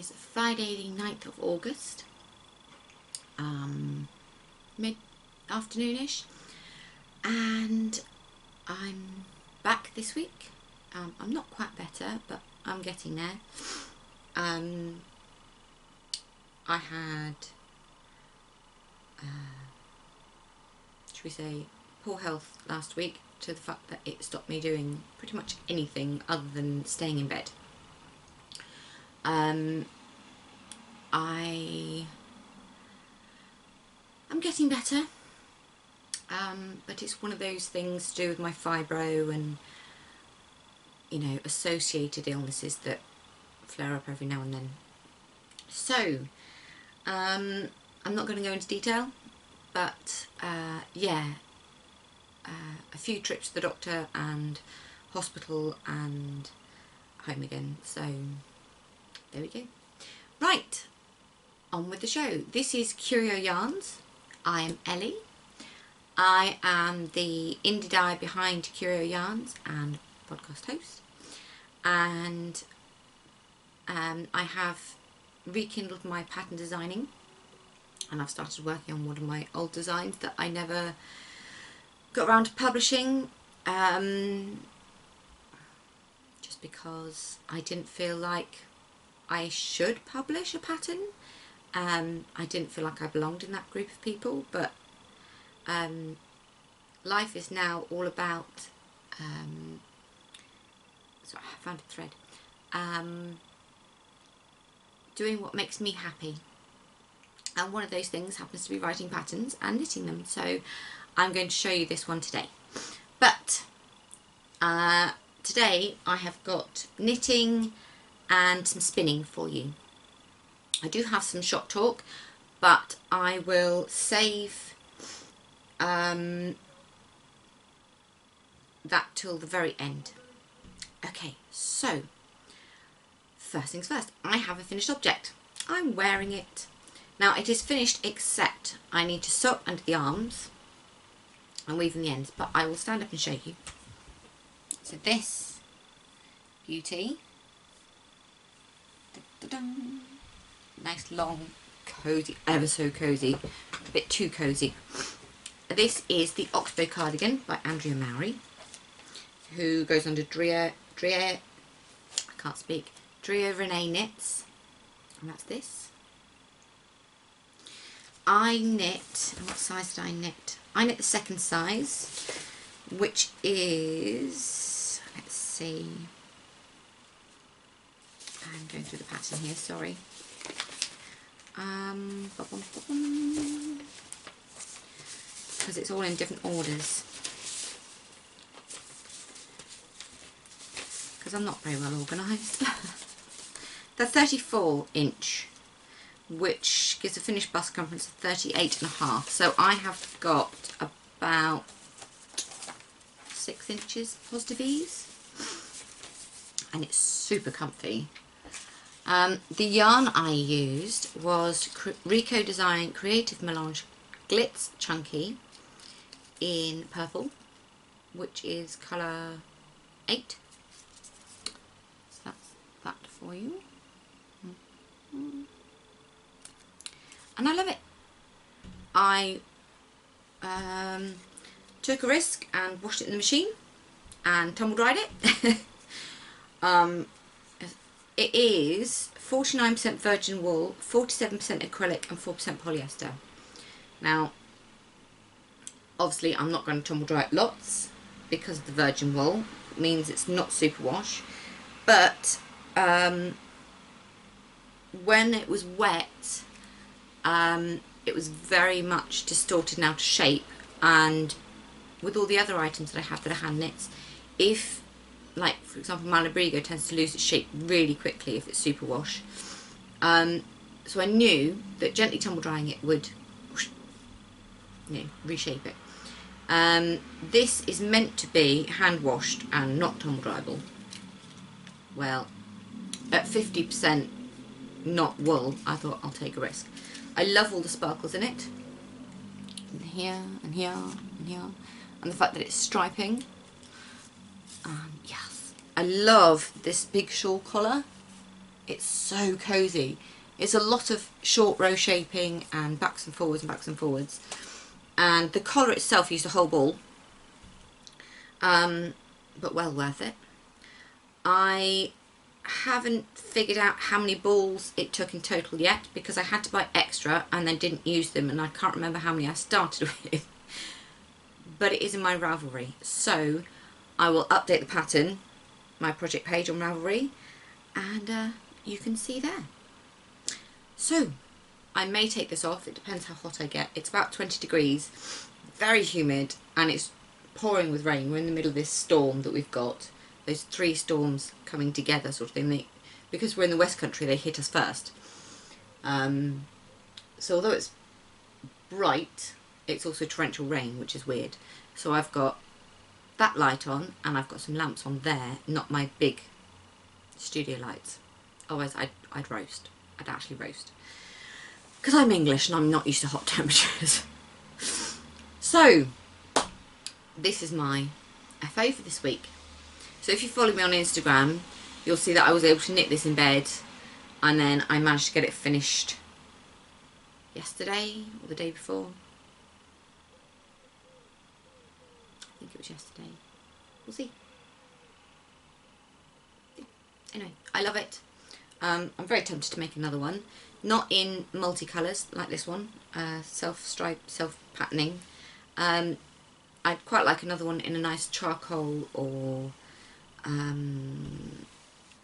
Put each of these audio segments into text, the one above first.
is Friday the 9th of August, mid-afternoonish, and I'm back this week. I'm not quite better, but I'm getting there. I had, should we say, poor health last week, to the fact that it stopped me doing pretty much anything other than staying in bed. I'm getting better, but it's one of those things to do with my fibro and, you know, associated illnesses that flare up every now and then. So, I'm not going to go into detail, but yeah, a few trips to the doctor and hospital and home again, so there we go. Right, on with the show. This is Curio Yarns. I am Elly. I am the indie eye behind Curio Yarns and podcast host, and I have rekindled my pattern designing, and I've started working on one of my old designs that I never got around to publishing, just because I didn't feel like I should publish a pattern. I didn't feel like I belonged in that group of people, but life is now all about, sorry, I found a thread, doing what makes me happy, and one of those things happens to be writing patterns and knitting them, so I'm going to show you this one today. But today I have got knitting and some spinning for you. I do have some shop talk, but I will save that till the very end. Okay, so first things first, I have a finished object. I'm wearing it. Now it is finished, except I need to sew under the arms and weave in the ends, but I will stand up and show you. So this beauty, da-da-dum. Nice long cozy, ever so cozy, a bit too cozy. This is the Oxbow cardigan by Andrea Mowry, who goes under Drea Renee Knits, and that's this. I knit, what size did I knit? I knit the second size, which is, let's see, I'm going through the pattern here, sorry. Because it's all in different orders, because I'm not very well organised. The 34 inch, which gives a finished bust circumference of 38.5, so I have got about 6 inches positive ease, and it's super comfy. The yarn I used was Rico Design Creative Melange Glitz Chunky in purple, which is colour 8. So that's that for you. And I love it. I took a risk and washed it in the machine and tumble dried it. It is 49% virgin wool, 47% acrylic and 4% polyester. Now, obviously I'm not going to tumble dry it lots because of the virgin wool. It means it's not superwash. But when it was wet, it was very much distorted now to shape, and with all the other items that I have that are hand knits, if, like for example, Malabrigo tends to lose its shape really quickly if it's superwash. So I knew that gently tumble drying it would, you know, reshape it. This is meant to be hand washed and not tumble dryable. Well, at 50% not wool, I thought I'll take a risk. I love all the sparkles in it, and here and here and here, and the fact that it's striping. Yes, I love this big shawl collar. It's so cozy. It's a lot of short row shaping and backs and forwards and backs and forwards. And the collar itself used a whole ball, but well worth it. I haven't figured out how many balls it took in total yet, because I had to buy extra and then didn't use them, and I can't remember how many I started with. But it is in my Ravelry, so I will update the pattern, my project page on Ravelry, and you can see there. So I may take this off, it depends how hot I get. It's about 20 degrees, very humid, and it's pouring with rain. We're in the middle of this storm that we've got. Those 3 storms coming together sort of thing. Because we're in the West Country, they hit us first. So although it's bright, it's also torrential rain, which is weird. So I've got that light on, and I've got some lamps on there, not my big studio lights. Otherwise I'd roast. I'd actually roast. Because I'm English and I'm not used to hot temperatures. So, this is my FO for this week. So if you follow me on Instagram, you'll see that I was able to knit this in bed, and then I managed to get it finished yesterday or the day before. I think it was yesterday. We'll see. Yeah. Anyway, I love it. I'm very tempted to make another one. Not in multicolours like this one, self-stripe, self-patterning. I'd quite like another one in a nice charcoal or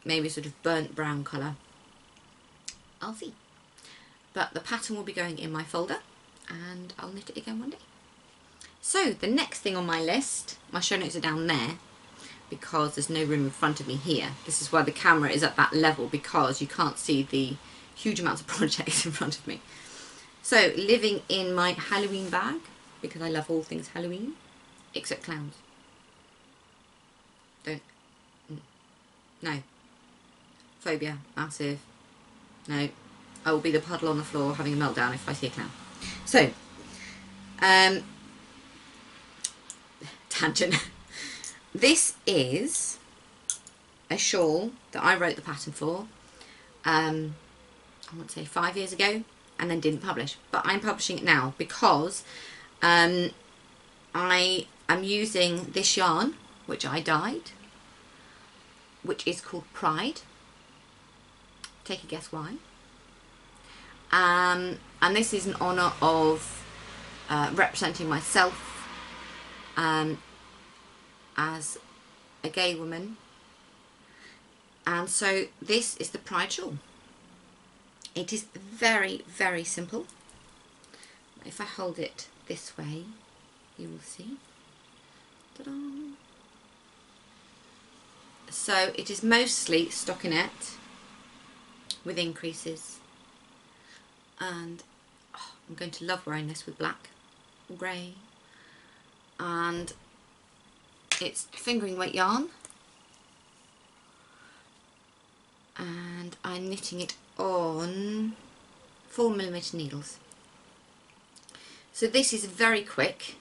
maybe sort of burnt brown colour. I'll see. But the pattern will be going in my folder, and I'll knit it again one day. So the next thing on my list, my show notes are down there because there's no room in front of me here. This is why the camera is at that level, because you can't see the huge amounts of projects in front of me. So living in my Halloween bag, because I love all things Halloween, except clowns. No. Phobia, massive. No. I will be the puddle on the floor having a meltdown if I see a clown. So, tangent. This is a shawl that I wrote the pattern for, I want to say 5 years ago, and then didn't publish. But I'm publishing it now because I am using this yarn, which I dyed, which is called Pride. Take a guess why. And this is in honour of representing myself as a gay woman. And so this is the Pride shawl. It is very, very simple. If I hold it this way, you will see. Ta-da! So it is mostly stockinette with increases, and I'm going to love wearing this with black or grey, and it's fingering weight yarn, and I'm knitting it on 4mm needles. So this is very quick,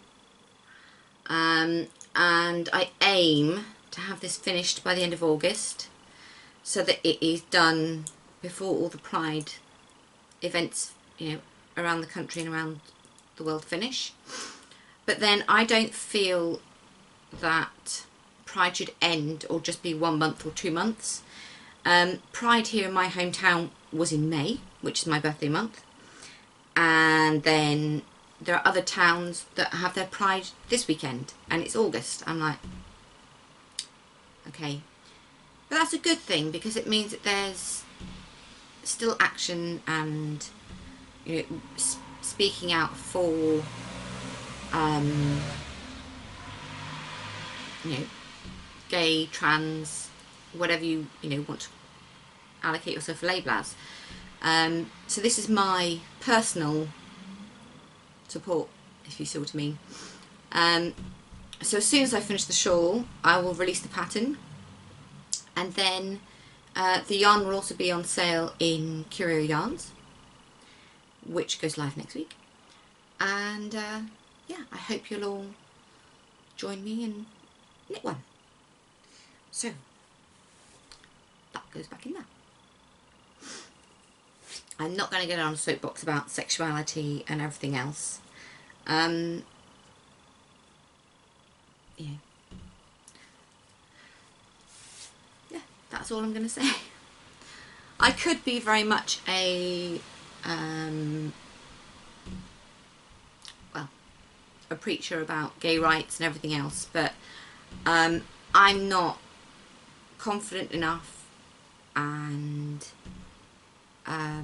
and I aim to have this finished by the end of August so that it is done before all the Pride events, you know, around the country and around the world finish. But then I don't feel that Pride should end or just be 1 month or 2 months. Pride here in my hometown was in May, which is my birthday month, and then there are other towns that have their Pride this weekend and it's August. I'm like, okay, but that's a good thing because it means that there's still action and, you know, speaking out for you know, gay, trans, whatever you want to allocate yourself a label as. So this is my personal support, if you see what I mean. So as soon as I finish the shawl, I will release the pattern, and then the yarn will also be on sale in Curio yarns, which goes live next week. And yeah, I hope you'll all join me and knit one. So that goes back in there. I'm not going to get on a soapbox about sexuality and everything else. Yeah. Yeah, that's all I'm going to say. I could be very much a, well, a preacher about gay rights and everything else, but I'm not confident enough, and I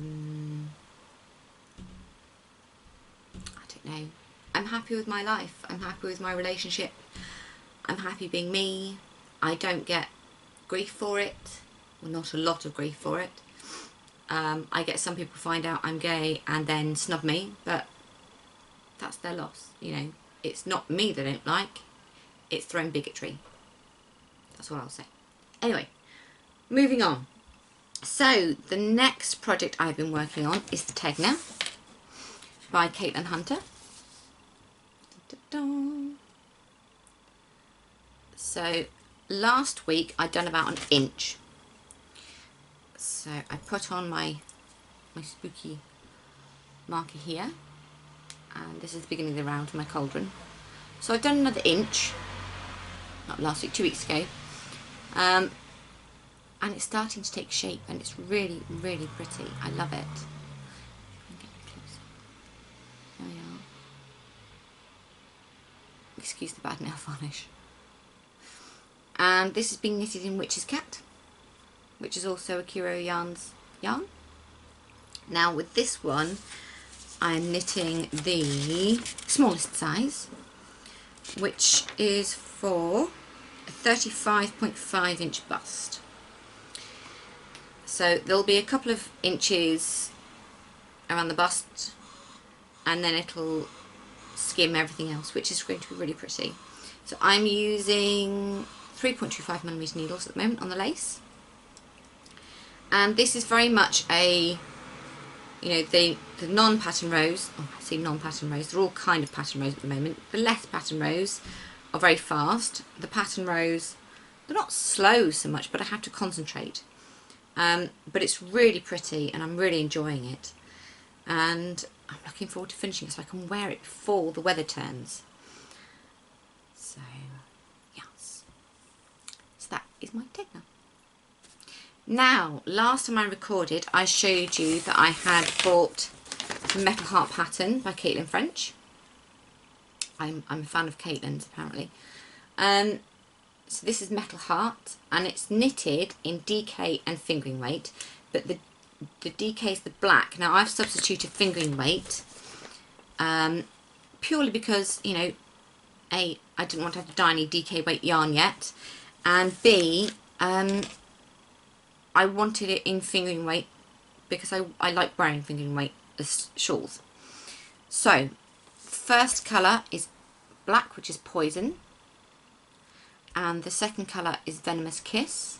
don't know. I'm happy with my life. I'm happy with my relationship. I'm happy being me. I don't get grief for it. Well, not a lot of grief for it. I get some people find out I'm gay and then snub me, but that's their loss, you know. It's not me they don't like, it's their own bigotry. That's what I'll say. Anyway, moving on. So, the next project I've been working on is the Tegna by Caitlin Hunter. So, last week I'd done about an inch. So, I put on my spooky marker here. And this is the beginning of the round for my cauldron. So, I've done another inch. Not last week, 2 weeks ago. And it's starting to take shape, and it's really, really pretty. I love it. There we are. Excuse the bad nail varnish. And this is being knitted in Witch's Cat, which is also a Curio Yarns yarn. Now with this one, I'm knitting the smallest size, which is for a 35.5 inch bust. So there'll be a couple of inches around the bust, and then it'll skim everything else, which is going to be really pretty. So I'm using 3.25mm needles at the moment on the lace, and this is very much a, you know, the non-pattern rows, oh, I say non-pattern rows, they're all kind of pattern rows at the moment. The less pattern rows are very fast. The pattern rows, they're not slow so much, but I have to concentrate. But it's really pretty, and I'm really enjoying it, and I'm looking forward to finishing it so I can wear it before the weather turns. So yes, so that is my Tegna. Now, last time I recorded, I showed you that I had bought the Metal Heart pattern by Ffrench. I'm a fan of Caitlin's, apparently. So this is Metal Heart, and it's knitted in DK and fingering weight, but the DK is the black. Now I've substituted fingering weight purely because, you know, A, I didn't want to have to dye any DK weight yarn yet, and B, I wanted it in fingering weight because I like wearing fingering weight as shawls. So, first colour is black, which is Poison, and the second colour is Venomous Kiss,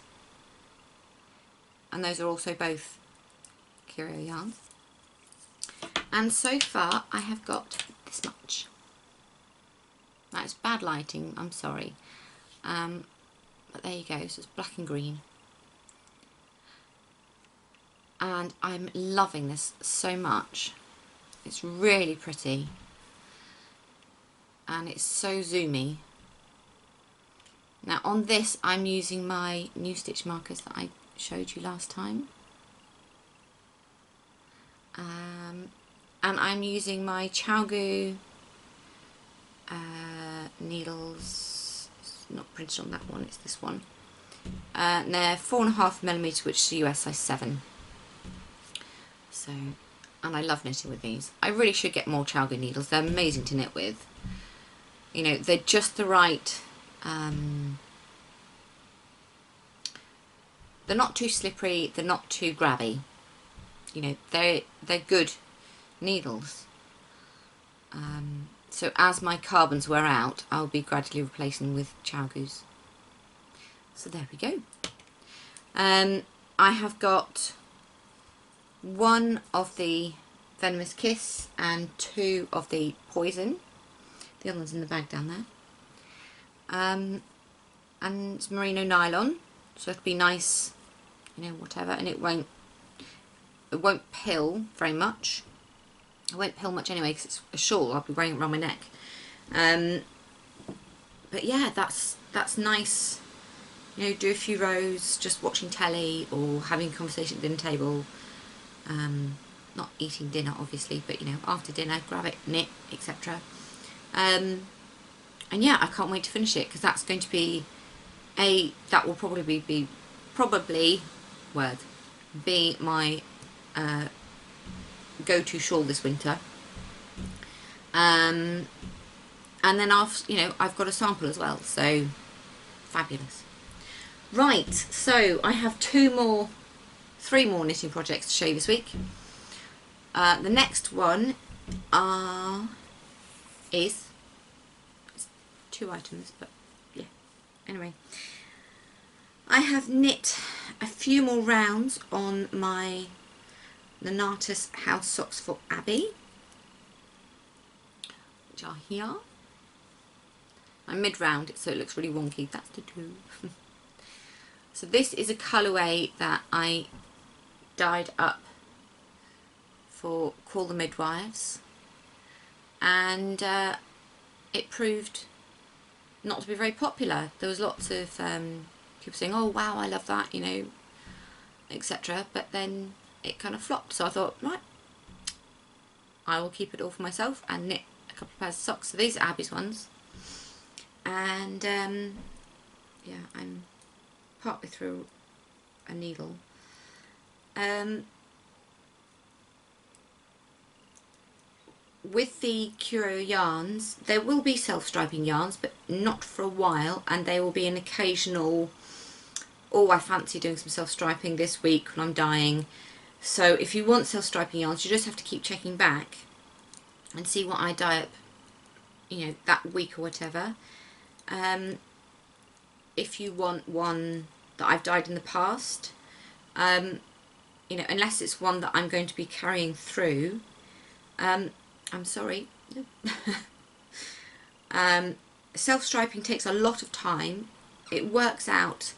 and those are also both Curio yarns. And so far I have got this much. Now it's bad lighting, I'm sorry, but there you go. So it's black and green, and I'm loving this so much. It's really pretty, and it's so zoomy. Now on this I'm using my new stitch markers that I showed you last time, and I'm using my ChowGoo needles. It's not printed on that one, it's this one, and they're 4.5mm, which is US size 7. So, and I love knitting with these. I really should get more ChowGoo needles. They're amazing to knit with. You know, they're just the right, they're not too slippery, they're not too grabby. You know, they're good needles. So as my carbons wear out, I'll be gradually replacing with ChowGoos. So there we go. I have got one of the Venomous Kiss and 2 of the Poison. The other one's in the bag down there. And it's merino nylon, so it'll be nice, you know, whatever, and it won't it won't pill very much. It won't pill much anyway because it's a shawl. I'll be wearing it around my neck. But yeah, that's nice. You know, do a few rows just watching telly or having a conversation at the dinner table. Not eating dinner obviously, but you know, after dinner, grab it, knit, etc. And yeah, I can't wait to finish it because that's going to be that will probably be my go-to shawl this winter. And then you know, I've got a sample as well, so fabulous. Right, so I have 3 more knitting projects to show you this week. The next one is 2 items, but yeah. Anyway, I have knit a few more rounds on my Nonatus House socks for Abby, which are here. I'm mid-round, so it looks really wonky. That's to do. So this is a colourway that I dyed up for Call the Midwives, and it proved not to be very popular. There was lots of people saying, oh wow, I love that, you know, etc. But then it kind of flopped, so I thought, right, I will keep it all for myself and knit a couple of pairs of socks. So these are Abby's ones, and yeah, I'm partway through a needle. With the Curio yarns, there will be self-striping yarns, but not for a while, and they will be an occasional, oh, I fancy doing some self-striping this week when I'm dyeing. So if you want self-striping yarns, you just have to keep checking back and see what I dye up, you know, that week or whatever. If you want one that I've dyed in the past, you know, unless it's one that I'm going to be carrying through, I'm sorry. Self-striping takes a lot of time. It works out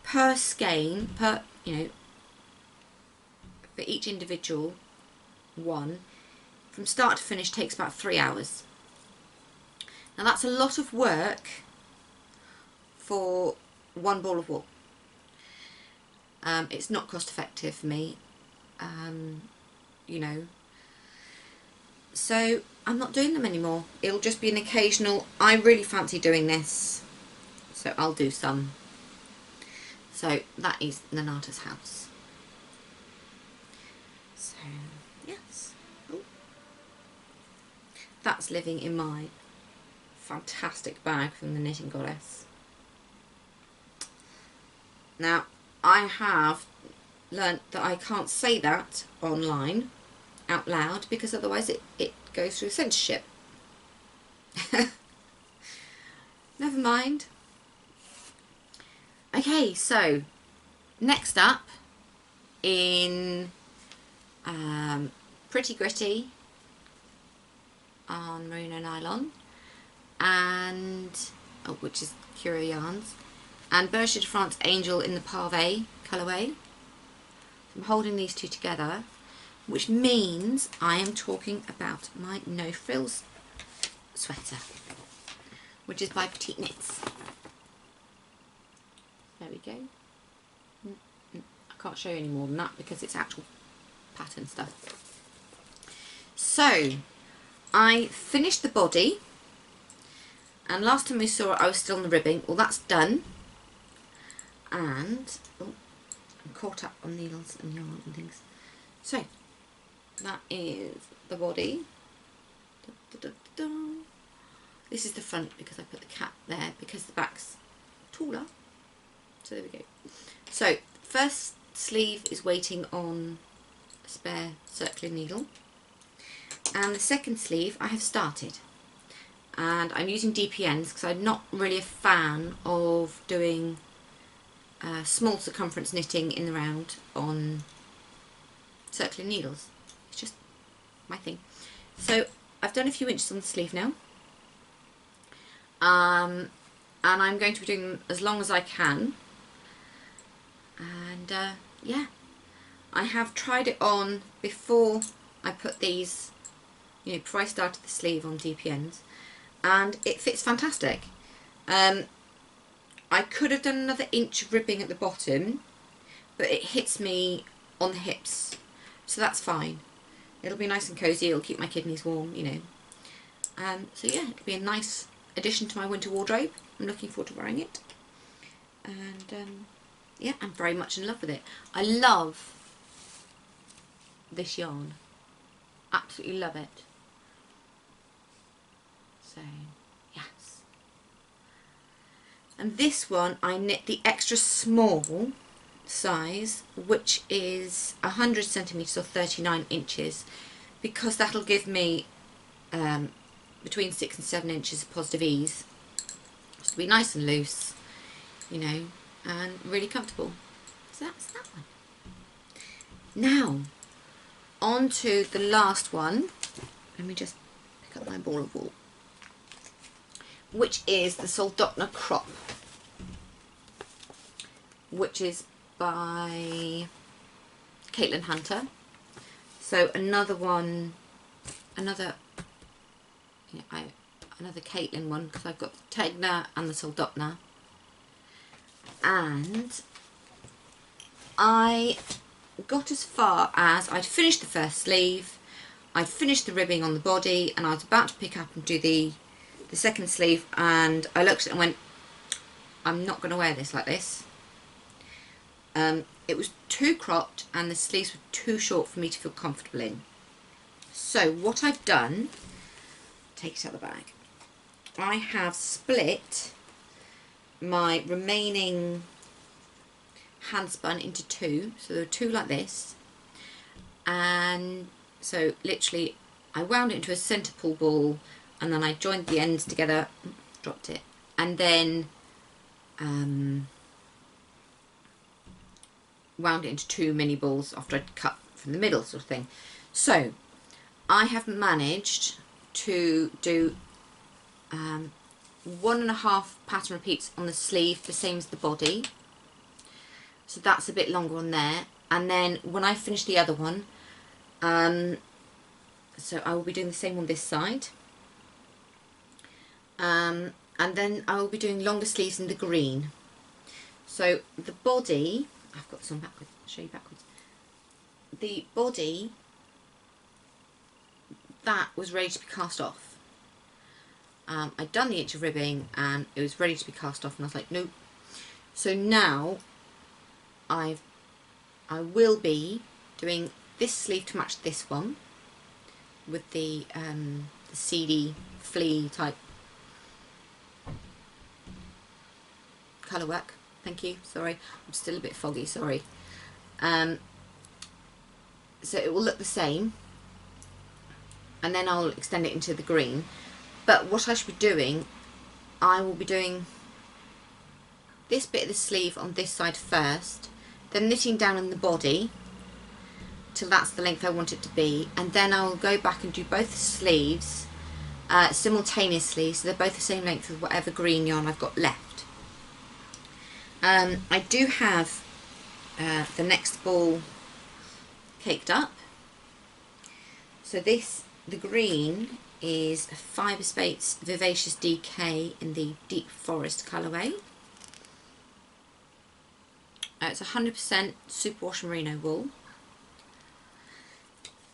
per skein, you know, for each individual one, from start to finish takes about 3 hours. Now that's a lot of work for one ball of wool. It's not cost effective for me, you know, so I'm not doing them anymore. It'll just be an occasional, I really fancy doing this, so I'll do some. So that is Nonatus House. So yes, ooh, that's living in my fantastic bag from the Knitting Goddess. Now I have learnt that I can't say that online out loud because otherwise it goes through censorship. Never mind. Okay, so next up in Pretty Gritty on Merino Nylon, and which is Curio yarns, and Berger de France Angel in the Pavé colourway. I'm holding these two together, which means I am talking about my No Frills sweater, which is by Petite Knits. There we go. I can't show you any more than that because it's actual pattern stuff. So I finished the body, and last time we saw it I was still on the ribbing. Well, that's done, and I'm caught up on needles and yarn and things. So that is the body. This is the front because I put the cap there because the back's taller. So there we go. So first sleeve is waiting on a spare circular needle, and the second sleeve I have started, and I'm using DPNs because I'm not really a fan of doing small circumference knitting in the round on circular needles. It's just my thing. So I've done a few inches on the sleeve now, and I'm going to be doing them as long as I can, and yeah, I have tried it on before I put these, you know, before I started the sleeve on DPNs, and it fits fantastic. I could have done another inch of ribbing at the bottom, but it hits me on the hips, so that's fine. It'll be nice and cosy, it'll keep my kidneys warm, you know. So yeah, it'll be a nice addition to my winter wardrobe. I'm looking forward to wearing it. And yeah, I'm very much in love with it. I love this yarn. Absolutely love it. So, yes. And this one I knit the extra small size, which is 100 centimetres or 39 inches, because that'll give me between 6 and 7 inches of positive ease. Just to be nice and loose, you know, and really comfortable. So that's that one. Now, on to the last one. Let me just pick up my ball of wool, which is the Soldotna Crop, which is by Caitlin Hunter. So another one, another Caitlin one, because I've got the Tegna and the Soldotna. And I got as far as I'd finished the first sleeve, I'd finished the ribbing on the body, and I was about to pick up and do the second sleeve, and I looked at it and went, I'm not going to wear this like this. It was too cropped and the sleeves were too short for me to feel comfortable in. So what I've done, take it out of the bag, I have split my remaining handspun into two, so there were two like this, and so literally I wound it into a centre pull ball, and then I joined the ends together, dropped it, and then wound it into two mini balls after I'd cut from the middle, sort of thing. So I have managed to do 1.5 pattern repeats on the sleeve, the same as the body, so that's a bit longer on there. And then when I finish the other one, so I will be doing the same on this side, and then I will be doing longer sleeves in the green. So the body, I've got this on backwards, I'll show you backwards. The body, that was ready to be cast off. I'd done the inch of ribbing and it was ready to be cast off, and I was like, nope. So now I will be doing this sleeve to match this one with the seedy flea type colour work. Thank you, sorry, I'm still a bit foggy, sorry. So it will look the same, and then I'll extend it into the green. But what I should be doing, I will be doing this bit of the sleeve on this side first, then knitting down in the body till that's the length I want it to be, and then I will go back and do both the sleeves simultaneously, so they're both the same length as whatever green yarn I've got left. I do have the next ball caked up. So this, the green, is a Fibre Spades Vivacious DK in the Deep Forest colourway. It's 100% superwash merino wool.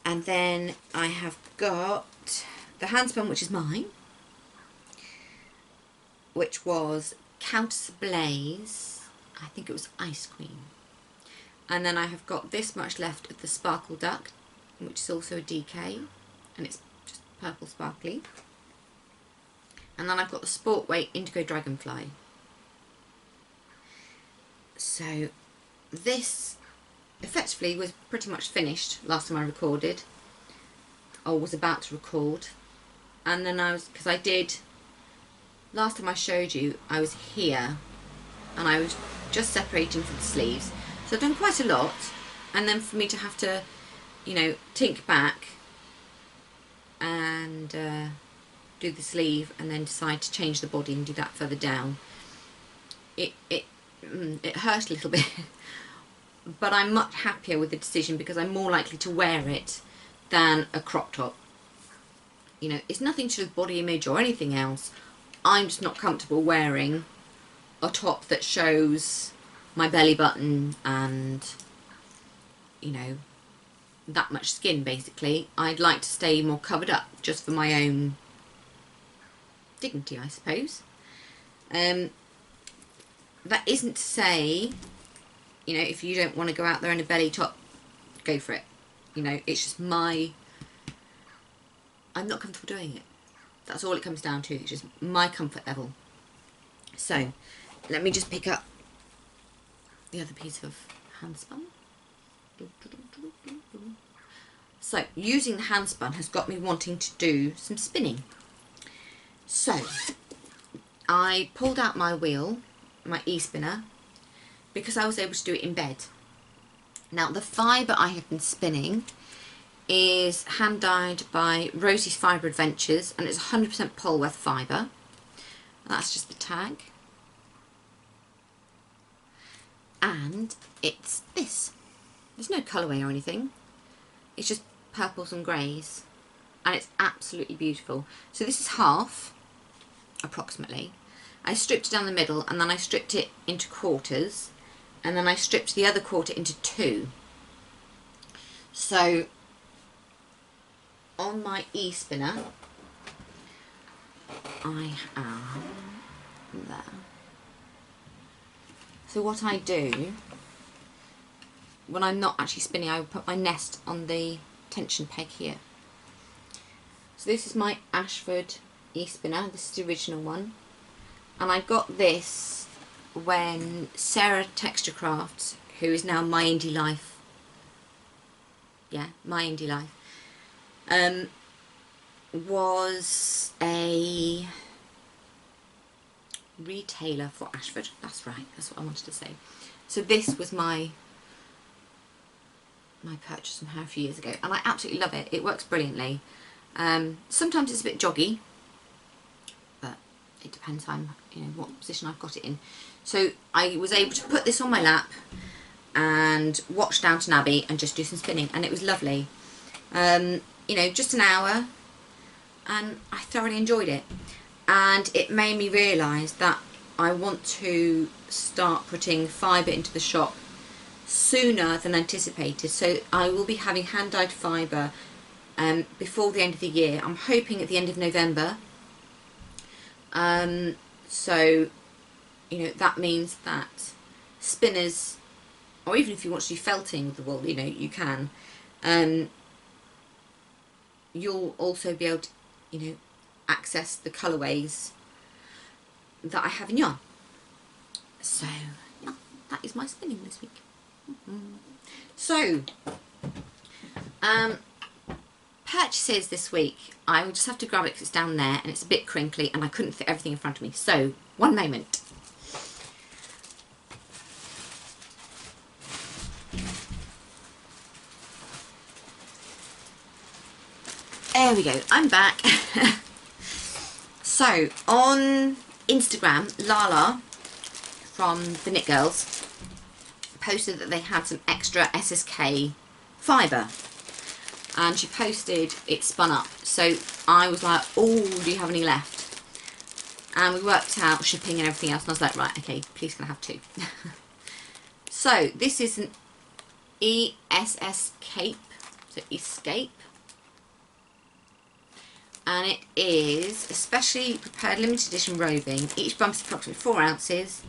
And then I have got the handspun, which is mine, which was Countess Blaze, I think it was Ice Queen. And then I have got this much left of the Sparkle Duck, which is also a DK, and it's just purple sparkly. And then I've got the Sport Weight Indigo Dragonfly. So this effectively was pretty much finished last time I recorded, or was about to record. And then because I did, last time I showed you, I was here and I was just separating from the sleeves. So I've done quite a lot, and then for me to have to, you know, tink back and do the sleeve and then decide to change the body and do that further down, it hurt a little bit. but I'm much happier with the decision because I'm more likely to wear it than a crop top. You know, it's nothing to do with body image or anything else. I'm just not comfortable wearing a top that shows my belly button and, you know, that much skin basically. I'd like to stay more covered up just for my own dignity, I suppose. That isn't to say, you know, if you don't want to go out there in a belly top, go for it. You know, it's just I'm not comfortable doing it. That's all it comes down to. It's just my comfort level. So, let me just pick up the other piece of handspun. So, using the handspun has got me wanting to do some spinning. So, I pulled out my wheel, my e-spinner, because I was able to do it in bed. Now, the fibre I have been spinning is hand dyed by Rosie's Fibre Adventures, and it's 100% Polworth fibre. That's just the tag. And it's this. There's no colourway or anything. It's just purples and greys. And it's absolutely beautiful. So this is half, approximately. I stripped it down the middle, and then I stripped it into quarters. And then I stripped the other quarter into two. So on my e-spinner, I am there. So what I do, when I'm not actually spinning, I will put my nest on the tension peg here. So this is my Ashford e-spinner, this is the original one. And I got this when Sarah Texture Crafts, who is now My Indie Life, yeah, My Indie Life, was a retailer for Ashford. That's right, that's what I wanted to say. So this was my purchase from her a few years ago, and I absolutely love it. It works brilliantly. Sometimes it's a bit joggy, but it depends on, you know, what position I've got it in. So I was able to put this on my lap and watch Downton Abbey and just do some spinning, and it was lovely. You know, just an hour, and I thoroughly enjoyed it. And it made me realise that I want to start putting fibre into the shop sooner than anticipated. So I will be having hand-dyed fibre before the end of the year. I'm hoping at the end of November. So, you know, that means that spinners, or even if you want to do felting with the wool, you know, you can. You'll also be able to, you know, access the colourways that I have in yarn. So, yeah, that is my spinning this week. So, purchases this week. I will just have to grab it because it's down there and it's a bit crinkly and I couldn't fit everything in front of me. So, one moment. There we go, I'm back. So, on Instagram, Lala from the Knit Girls posted that they had some extra SSK fibre. And she posted it spun up. So I was like, oh, do you have any left? And we worked out shipping and everything else. And I was like, right, okay, please can I have two? So this is an ESS Cape. So Escape. And it is a specially prepared limited edition roving. Each bump is approximately 4 ounces.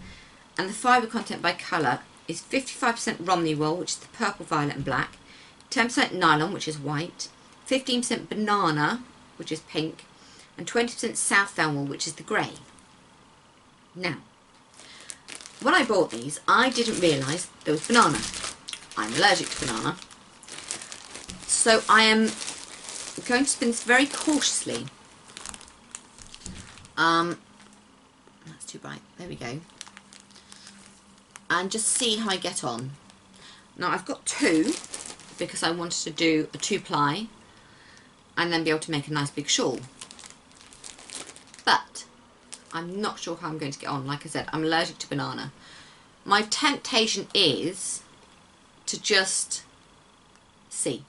And the fibre content by colour is 55% Romney wool, which is the purple, violet and black. 10% nylon, which is white. 15% banana, which is pink. And 20% Southdown wool, which is the grey. Now, when I bought these, I didn't realise there was banana. I'm allergic to banana. So I am going to spin this very cautiously. That's too bright. There we go. And just see how I get on. Now I've got two because I wanted to do a 2-ply and then be able to make a nice big shawl. But I'm not sure how I'm going to get on. Like I said, I'm allergic to banana. My temptation is to just see,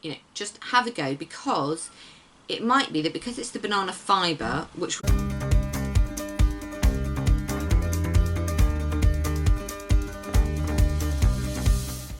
you know, just have a go, because it might be that because it's the banana fibre, which